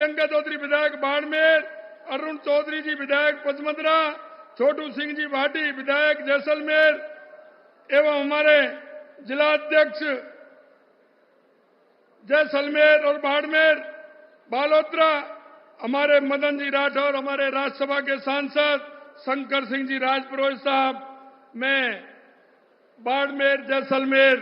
प्रियंका चौधरी विधायक बाड़मेर, अरुण चौधरी जी विधायक पचमंदरा, छोटू सिंह जी भाटी विधायक जैसलमेर एवं हमारे जिला अध्यक्ष जैसलमेर और बाड़मेर, बालोतरा, हमारे मदन जी राठौर, हमारे राज्यसभा के सांसद शंकर सिंह जी राजपुरोहित साहब, मैं बाड़मेर जैसलमेर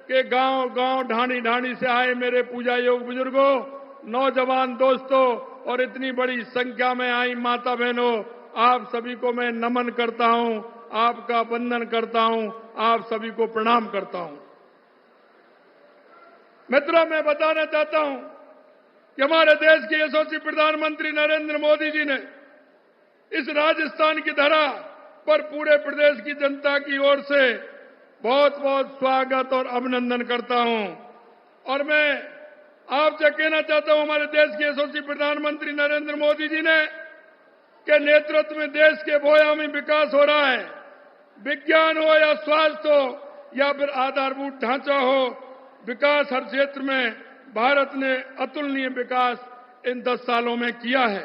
के गांव ढाणी ढाणी से आए मेरे पूजा योग बुजुर्गों, नौजवान दोस्तों और इतनी बड़ी संख्या में आई माता बहनों, आप सभी को मैं नमन करता हूं, आपका वंदन करता हूं, आप सभी को प्रणाम करता हूं। मित्रों, मैं बताना चाहता हूं कि हमारे देश के यशस्वी प्रधानमंत्री नरेंद्र मोदी जी ने इस राजस्थान की धरा पर पूरे प्रदेश की जनता की ओर से बहुत बहुत स्वागत और अभिनंदन करता हूं। और मैं आपसे कहना चाहता हूं, हमारे देश के यशस्वी प्रधानमंत्री नरेंद्र मोदी जी ने के नेतृत्व में देश के बहुआयामी विकास हो रहा है। विज्ञान हो या स्वास्थ्य हो या फिर आधारभूत ढांचा हो, विकास हर क्षेत्र में भारत ने अतुलनीय विकास इन 10 सालों में किया है।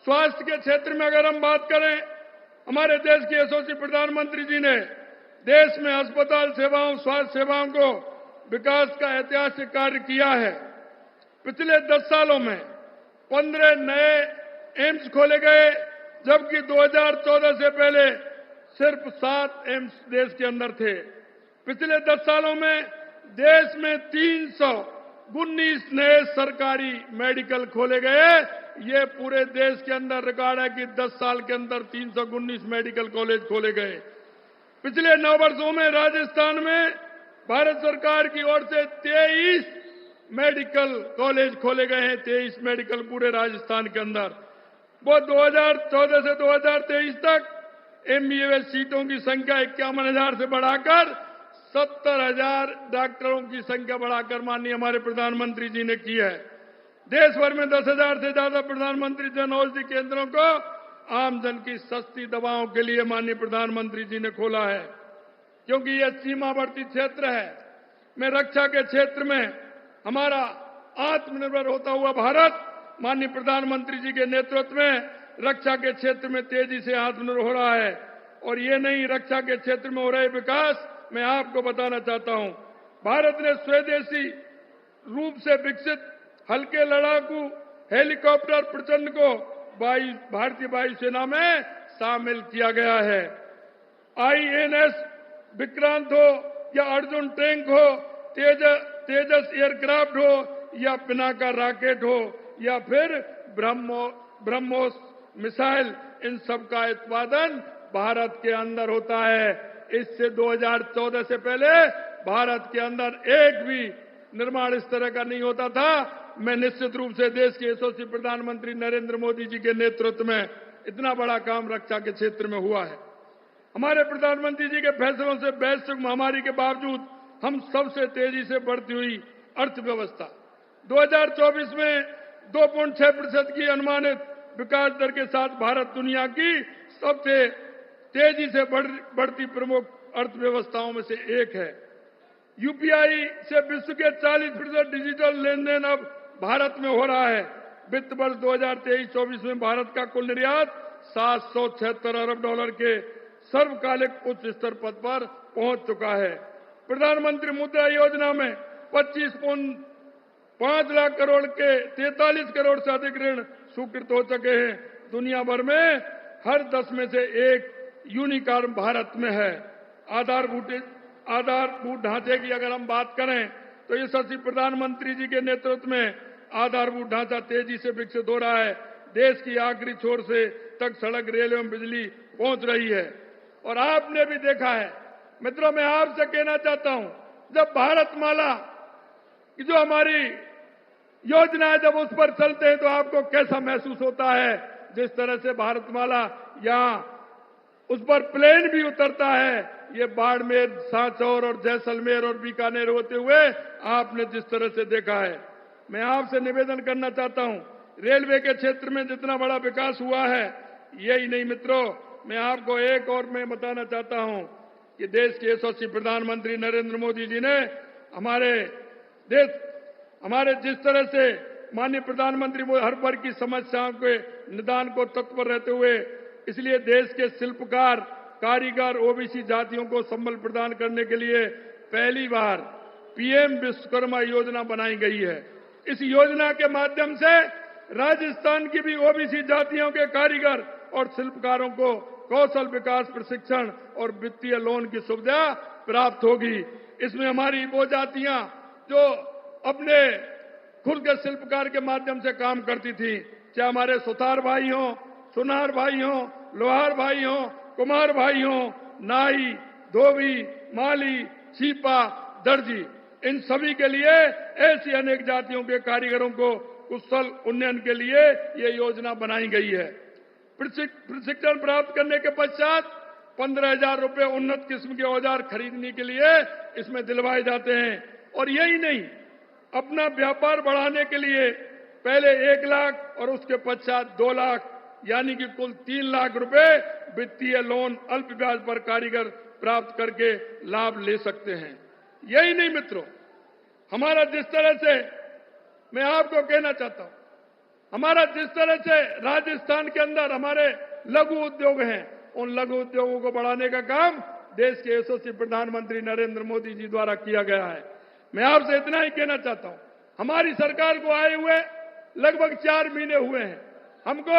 स्वास्थ्य के क्षेत्र में अगर हम बात करें, हमारे देश के यशस्वी प्रधानमंत्री जी ने देश में अस्पताल सेवाओं, स्वास्थ्य सेवाओं को विकास का ऐतिहासिक कार्य किया है। पिछले 10 सालों में 15 नए एम्स खोले गए, जबकि 2014 से पहले सिर्फ 7 एम्स देश के अंदर थे। पिछले 10 सालों में देश में 319 नए सरकारी मेडिकल खोले गए। ये पूरे देश के अंदर रिकॉर्ड है कि 10 साल के अंदर 319 मेडिकल कॉलेज खोले गए। पिछले 9 वर्षों में राजस्थान में भारत सरकार की ओर से 23 मेडिकल कॉलेज खोले गए हैं। 23 मेडिकल पूरे राजस्थान के अंदर। वो 2014 से 2023 तक एमबीबीएस सीटों की संख्या 51,000 से बढ़ाकर 70,000 डॉक्टरों की संख्या बढ़ाकर माननीय हमारे प्रधानमंत्री जी ने की है। देश भर में 10,000 से ज्यादा प्रधानमंत्री जन औषधि केंद्रों को आमजन की सस्ती दवाओं के लिए माननीय प्रधानमंत्री जी ने खोला है, क्योंकि यह सीमावर्ती क्षेत्र है। मैं रक्षा के क्षेत्र में हमारा आत्मनिर्भर होता हुआ भारत माननीय प्रधानमंत्री जी के नेतृत्व में रक्षा के क्षेत्र में तेजी से आत्मनिर्भर हो रहा है। और ये नहीं, रक्षा के क्षेत्र में हो रहे विकास मैं आपको बताना चाहता हूं। भारत ने स्वदेशी रूप से विकसित हल्के लड़ाकू हेलीकॉप्टर प्रचंड को भारतीय वायुसेना में शामिल किया गया है। आईएनएस विक्रांत हो या अर्जुन टैंक हो, तेजस एयरक्राफ्ट हो या पिनाका रॉकेट हो या फिर ब्रह्मोस मिसाइल, इन सब का उत्पादन भारत के अंदर होता है। इससे 2014 से पहले भारत के अंदर एक भी निर्माण इस तरह का नहीं होता था। मैं निश्चित रूप से देश के यशस्वी प्रधानमंत्री नरेंद्र मोदी जी के नेतृत्व में इतना बड़ा काम रक्षा के क्षेत्र में हुआ है। हमारे प्रधानमंत्री जी के फैसलों से वैश्विक महामारी के बावजूद हम सबसे तेजी से बढ़ती हुई अर्थव्यवस्था 2024 में 2.6% की अनुमानित विकास दर के साथ भारत दुनिया की सबसे तेजी से बढ़ती प्रमुख अर्थव्यवस्थाओं में से एक है। यूपीआई से विश्व के 40% डिजिटल लेन देन अब भारत में हो रहा है। वित्त वर्ष 2023-24 में भारत का कुल निर्यात $776 अरब के सर्वकालिक उच्च स्तर पद पर पहुंच चुका है। प्रधानमंत्री मुद्रा योजना में 25.5 लाख करोड़ के 43 करोड़ से अधिक ऋण स्वीकृत हो चुके हैं। दुनिया भर में हर 10 में से एक यूनिकॉर्न भारत में है। आधारभूत ढांचे की अगर हम बात करें तो यशस्वी प्रधानमंत्री जी के नेतृत्व में आधारभूत ढांचा तेजी से विकसित हो रहा है। देश की आखिरी छोर से तक सड़क, रेल एवं बिजली पहुंच रही है। और आपने भी देखा है मित्रों, मैं आपसे कहना चाहता हूं, जब भारतमाला की जो हमारी योजना है, जब उस पर चलते हैं तो आपको कैसा महसूस होता है। जिस तरह से भारतमाला यहां उस पर प्लेन भी उतरता है, ये बाड़मेर, सांचौर और जैसलमेर और बीकानेर होते हुए आपने जिस तरह से देखा है। मैं आपसे निवेदन करना चाहता हूं, रेलवे के क्षेत्र में जितना बड़ा विकास हुआ है, यही नहीं मित्रों, मैं आपको एक और मैं बताना चाहता हूं कि देश के यशस्वी प्रधानमंत्री नरेंद्र मोदी जी ने हमारे जिस तरह से माननीय प्रधानमंत्री मोदी हर वर्ग की समस्याओं के निदान को तत्पर रहते हुए इसलिए देश के शिल्पकार, कारीगर, ओबीसी जातियों को संबल प्रदान करने के लिए पहली बार पीएम विश्वकर्मा योजना बनाई गई है। इस योजना के माध्यम से राजस्थान की भी ओबीसी जातियों के कारीगर और शिल्पकारों को कौशल विकास प्रशिक्षण और वित्तीय लोन की सुविधा प्राप्त होगी। इसमें हमारी वो जातियां जो अपने खुद के शिल्पकार के माध्यम से काम करती थी, चाहे हमारे सुतार भाई हों, सुनार भाई हों, लोहार भाई हों, कुम्हार भाई हों, नाई, धोबी, माली, छीपा, दर्जी, इन सभी के लिए ऐसी अनेक जातियों के कारीगरों को कुशल उन्नयन के लिए ये योजना बनाई गई है। प्रशिक्षण प्राप्त करने के पश्चात 15,000 रुपए उन्नत किस्म के औजार खरीदने के लिए इसमें दिलवाए जाते हैं। और यही नहीं, अपना व्यापार बढ़ाने के लिए पहले 1 लाख और उसके पश्चात 2 लाख यानी कि कुल 3 लाख रुपए वित्तीय लोन अल्प ब्याज पर कारीगर प्राप्त करके लाभ ले सकते हैं। यही नहीं मित्रों, हमारा जिस तरह से, मैं आपको कहना चाहता हूं, हमारा जिस तरह से राजस्थान के अंदर हमारे लघु उद्योग हैं, उन लघु उद्योगों को बढ़ाने का काम देश के यशस्वी प्रधानमंत्री नरेंद्र मोदी जी द्वारा किया गया है। मैं आपसे इतना ही कहना चाहता हूं, हमारी सरकार को आए हुए लगभग 4 महीने हुए हैं। हमको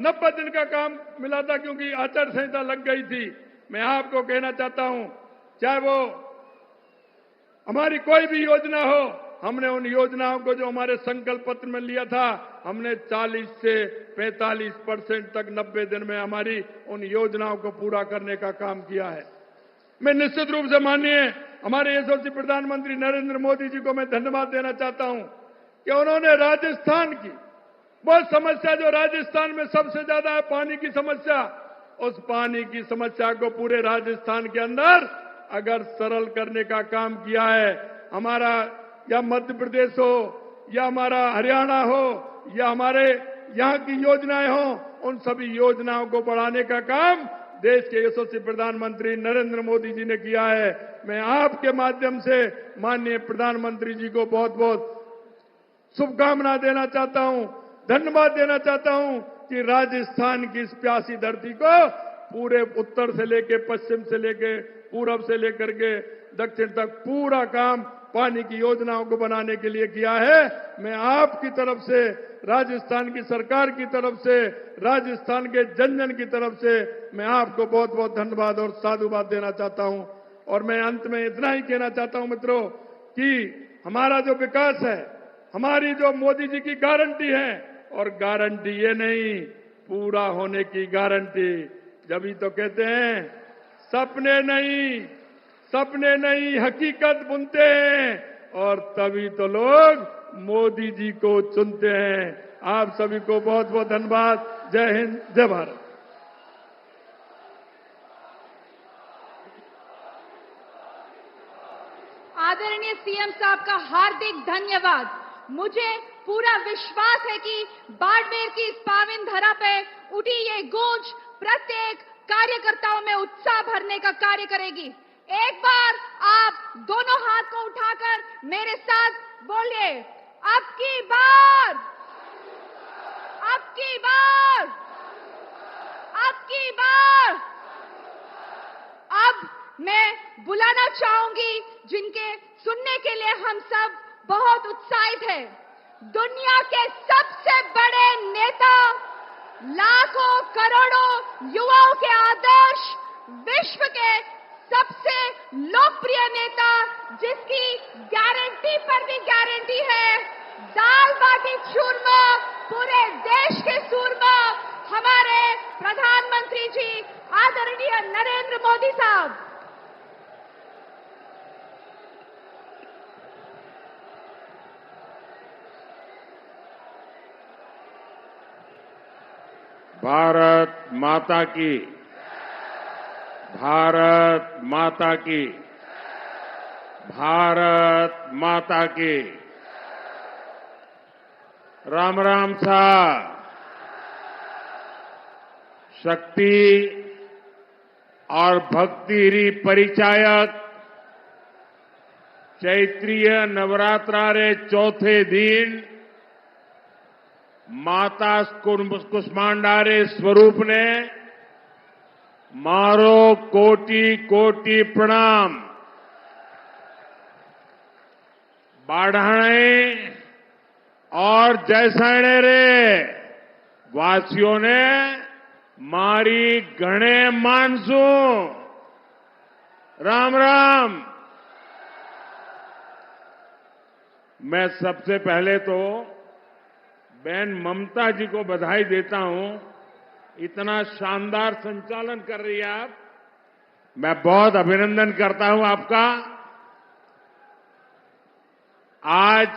90 दिन का काम मिला था क्योंकि आचार संहिता लग गई थी। मैं आपको कहना चाहता हूं, चाहे वो हमारी कोई भी योजना हो, हमने उन योजनाओं को जो हमारे संकल्प पत्र में लिया था, हमने 40 से 45% तक 90 दिन में हमारी उन योजनाओं को पूरा करने का काम किया है। मैं निश्चित रूप से माननीय हमारे यशस्वी प्रधानमंत्री नरेंद्र मोदी जी को मैं धन्यवाद देना चाहता हूं कि उन्होंने राजस्थान की वो समस्या जो राजस्थान में सबसे ज्यादा है, पानी की समस्या, उस पानी की समस्या को पूरे राजस्थान के अंदर अगर सरल करने का काम किया है। हमारा या मध्य प्रदेश हो या हमारा हरियाणा हो या हमारे यहाँ की योजनाएं हो, उन सभी योजनाओं को बढ़ाने का काम देश के यशस्वी प्रधानमंत्री नरेंद्र मोदी जी ने किया है। मैं आपके माध्यम से माननीय प्रधानमंत्री जी को बहुत बहुत शुभकामना देना चाहता हूं, धन्यवाद देना चाहता हूं कि राजस्थान की इस प्यासी धरती को पूरे उत्तर से लेके पश्चिम से लेके पूरब से लेकर के दक्षिण तक पूरा काम पानी की योजनाओं को बनाने के लिए किया है। मैं आपकी तरफ से, राजस्थान की सरकार की तरफ से, राजस्थान के जन जन की तरफ से मैं आपको बहुत बहुत धन्यवाद और साधुवाद देना चाहता हूं। और मैं अंत में इतना ही कहना चाहता हूं मित्रों कि हमारा जो विकास है, हमारी जो मोदी जी की गारंटी है, और गारंटी ये नहीं, पूरा होने की गारंटी। जब ही तो कहते हैं सपने नहीं हकीकत बुनते हैं, और तभी तो लोग मोदी जी को चुनते हैं। आप सभी को बहुत बहुत धन्यवाद। जय हिंद, जय भारत। आदरणीय सीएम साहब का हार्दिक धन्यवाद। मुझे पूरा विश्वास है कि बाड़मेर की इस पावन धरा पे उठी ये गूंज प्रत्येक कार्यकर्ताओं में उत्साह भरने का कार्य करेगी। एक बार आप दोनों हाथ को उठाकर मेरे साथ बोलिए, अब की बार, अब की बार, अब की बार। अब मैं बुलाना चाहूंगी जिनके सुनने के लिए हम सब बहुत उत्साहित हैं। दुनिया के सबसे बड़े नेता, लाखों करोड़ों युवाओं के आदर्श, विश्व के सबसे लोकप्रिय नेता जिसकी गारंटी पर भी गारंटी है, दाल बाटी चूरमा, पूरे देश के सूरमा, हमारे प्रधानमंत्री जी आदरणीय नरेंद्र मोदी साहब। भारत माता की, भारत माता की, भारत माता की। राम राम साहब। शक्ति और भक्ति परिचायक चैत्रीय नवरात्रा रे चौथे दिन माता कुष्मांडारे स्वरूप ने मारो कोटि कोटि प्रणाम। बाढ़ाणे और जैसाणे रे वासियों ने मारी घणे मानसू। राम राम। मैं सबसे पहले तो बहन ममता जी को बधाई देता हूं। इतना शानदार संचालन कर रही है आप। मैं बहुत अभिनंदन करता हूं आपका। आज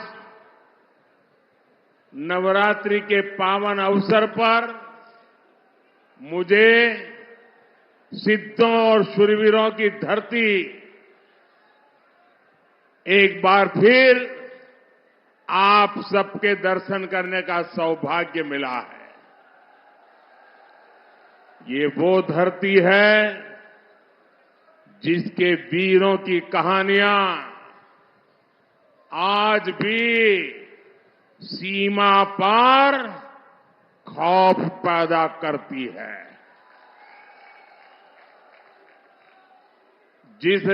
नवरात्रि के पावन अवसर पर मुझे सिद्धों और शूरवीरों की धरती एक बार फिर आप सबके दर्शन करने का सौभाग्य मिला है। ये वो धरती है जिसके वीरों की कहानियां आज भी सीमा पार खौफ पैदा करती है। जिस